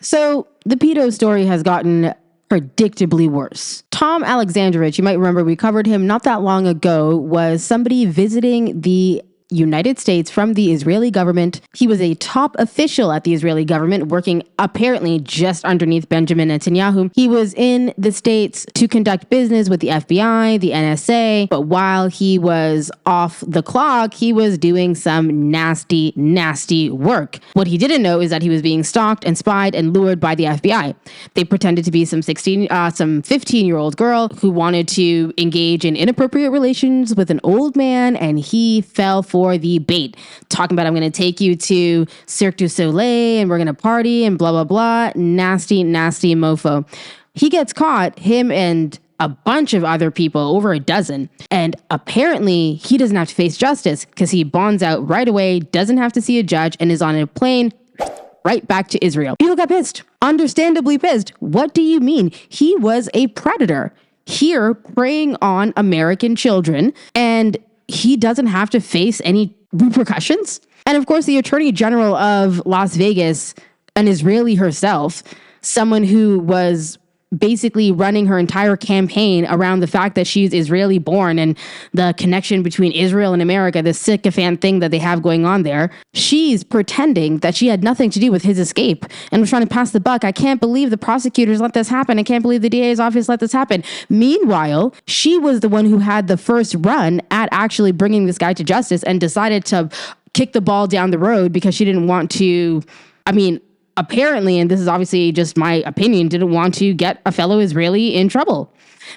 So the pedo story has gotten predictably worse. Tom Alexandrovich, you might remember we covered him not that long ago, was somebody visiting the United States from the Israeli government. He was a top official at the Israeli government, working apparently just underneath Benjamin Netanyahu. He was in the States to conduct business with the FBI, the NSA, but while he was off the clock, he was doing some nasty, nasty work. What he didn't know is that he was being stalked and spied and lured by the FBI. They pretended to be some 15-year-old girl who wanted to engage in inappropriate relations with an old man, and he fell for the bait, talking about, I'm going to take you to Cirque du Soleil and we're going to party and blah, blah, blah. Nasty, nasty mofo. He gets caught, him and a bunch of other people, over a dozen. And apparently he doesn't have to face justice because he bonds out right away, doesn't have to see a judge, and is on a plane right back to Israel. People got pissed, understandably pissed. What do you mean? He was a predator here preying on American children, and he doesn't have to face any repercussions. And of course, the Attorney General of Las Vegas, an Israeli herself, someone who was basically running her entire campaign around the fact that she's Israeli born and the connection between Israel and America, the sycophant thing that they have going on there. She's pretending that she had nothing to do with his escape and was trying to pass the buck. I can't believe the prosecutors let this happen. I can't believe the DA's office let this happen. Meanwhile, she was the one who had the first run at actually bringing this guy to justice and decided to kick the ball down the road because she didn't want to, apparently, and this is obviously just my opinion, didn't want to get a fellow Israeli in trouble.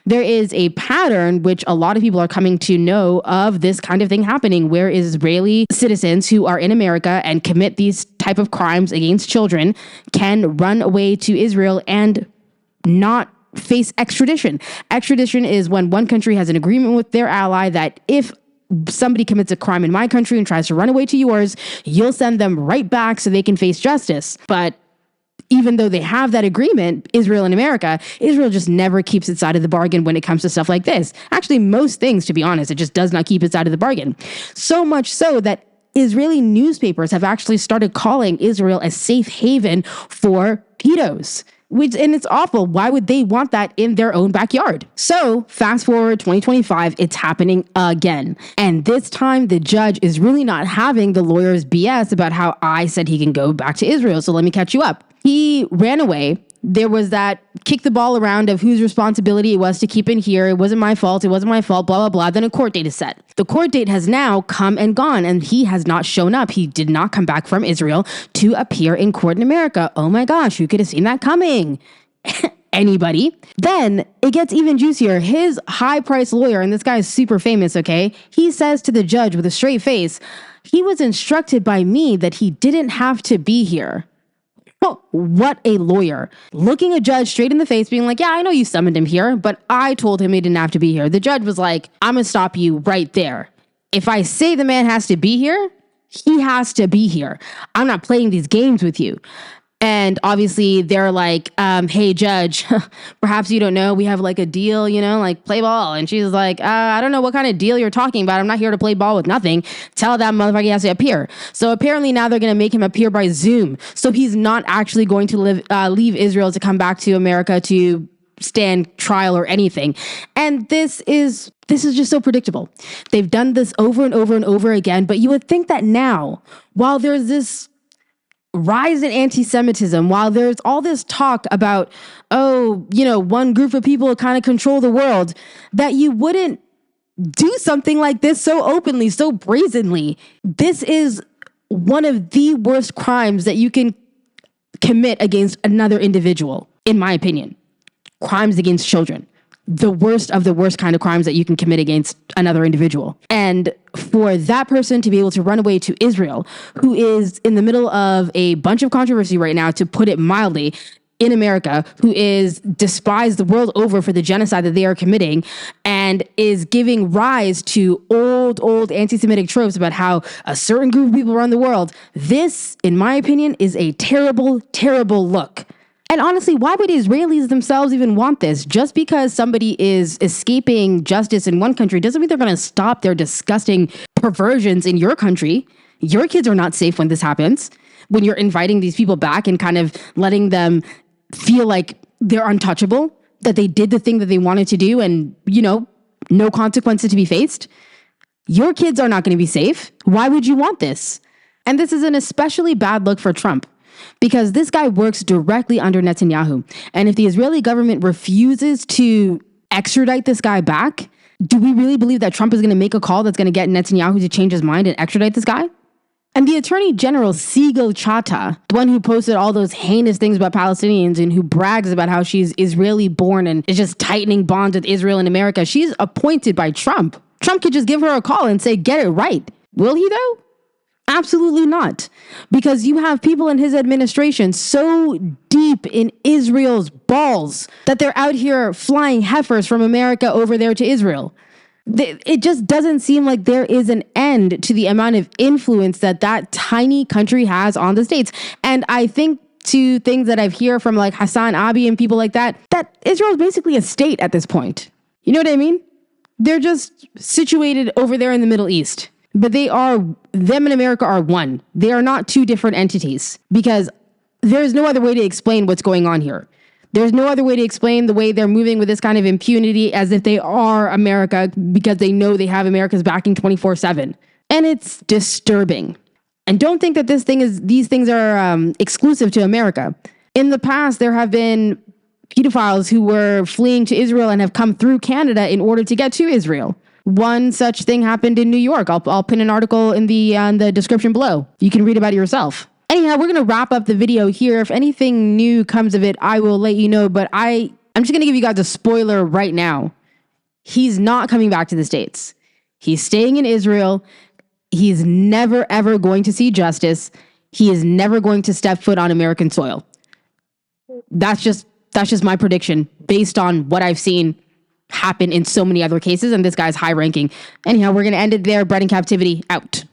There is a pattern which a lot of people are coming to know of this kind of thing happening, where Israeli citizens who are in America and commit these type of crimes against children can run away to Israel and not face extradition. Extradition is when one country has an agreement with their ally that if somebody commits a crime in my country and tries to run away to yours, you'll send them right back so they can face justice. But even though they have that agreement, Israel and America, Israel just never keeps its side of the bargain when it comes to stuff like this. Actually, most things, to be honest, it just does not keep its side of the bargain. So much so that Israeli newspapers have actually started calling Israel a safe haven for pedos. And it's awful. Why would they want that in their own backyard? So fast forward 2025, it's happening again. And this time the judge is really not having the lawyer's BS about how I said he can go back to Israel. So let me catch you up. He ran away. There was that kick the ball around of whose responsibility it was to keep him here. It wasn't my fault, blah, blah, blah. Then a court date is set. The court date has now come and gone, and he has not shown up. He did not come back from Israel to appear in court in America. Oh my gosh, who could have seen that coming? Anybody? Then it gets even juicier. His high-priced lawyer, and this guy is super famous, okay? He says to the judge with a straight face, he was instructed by me that he didn't have to be here. Oh, what a lawyer. Looking a judge straight in the face, being like, yeah, I know you summoned him here, but I told him he didn't have to be here. The judge was like, I'm going to stop you right there. If I say the man has to be here, he has to be here. I'm not playing these games with you. And obviously they're like, hey, judge, perhaps you don't know, we have like a deal, like play ball. And she's like, I don't know what kind of deal you're talking about. I'm not here to play ball with nothing. Tell that motherfucker he has to appear. So apparently now they're going to make him appear by Zoom. So he's not actually going to leave Israel to come back to America to stand trial or anything. And this is just so predictable. They've done this over and over and over again. But you would think that now, while there's this rise in anti-Semitism, while there's all this talk about, one group of people kind of control the world, that you wouldn't do something like this so openly, so brazenly. This is one of the worst crimes that you can commit against another individual, in my opinion. Crimes against children. The worst of the worst kind of crimes that you can commit against another individual. And for that person to be able to run away to Israel, who is in the middle of a bunch of controversy right now, to put it mildly, in America, who is despised the world over for the genocide that they are committing, and is giving rise to old anti-Semitic tropes about how a certain group of people run the world. This, in my opinion, is a terrible, terrible look. And honestly, why would Israelis themselves even want this? Just because somebody is escaping justice in one country doesn't mean they're going to stop their disgusting perversions in your country. Your kids are not safe when this happens. when you're inviting these people back and kind of letting them feel like they're untouchable, that they did the thing that they wanted to do and, no consequences to be faced. Your kids are not going to be safe. Why would you want this? And this is an especially bad look for Trump because this guy works directly under Netanyahu. And if the Israeli government refuses to extradite this guy back, do we really believe that Trump is going to make a call that's going to get Netanyahu to change his mind and extradite this guy? And the Attorney General, Sigal Chattah, the one who posted all those heinous things about Palestinians and who brags about how she's Israeli born and is just tightening bonds with Israel and America, she's appointed by Trump. Trump could just give her a call and say, get it right. Will he though? Absolutely not. Because you have people in his administration so deep in Israel's balls that they're out here flying heifers from America over there to Israel. It just doesn't seem like there is an end to the amount of influence that tiny country has on the states. And I think to things that I've heard from like Hassan Abi and people like that Israel is basically a state at this point. You know what I mean? They're just situated over there in the Middle East. But them and America are one. They are not two different entities because there's no other way to explain what's going on here. There's no other way to explain the way they're moving with this kind of impunity as if they are America because they know they have America's backing 24/7. And it's disturbing. And don't think that these things are exclusive to America. In the past, there have been pedophiles who were fleeing to Israel and have come through Canada in order to get to Israel. One such thing happened in New York. I'll pin an article in the description below. You can read about it yourself. Anyhow, we're going to wrap up the video here. If anything new comes of it, I will let you know. But I'm just going to give you guys a spoiler right now. He's not coming back to the States. He's staying in Israel. He's never, ever going to see justice. He is never going to step foot on American soil. That's just my prediction based on what I've seen happen in so many other cases. And this guy's high ranking. Anyhow, we're going to end it there. Bread in Captivity out.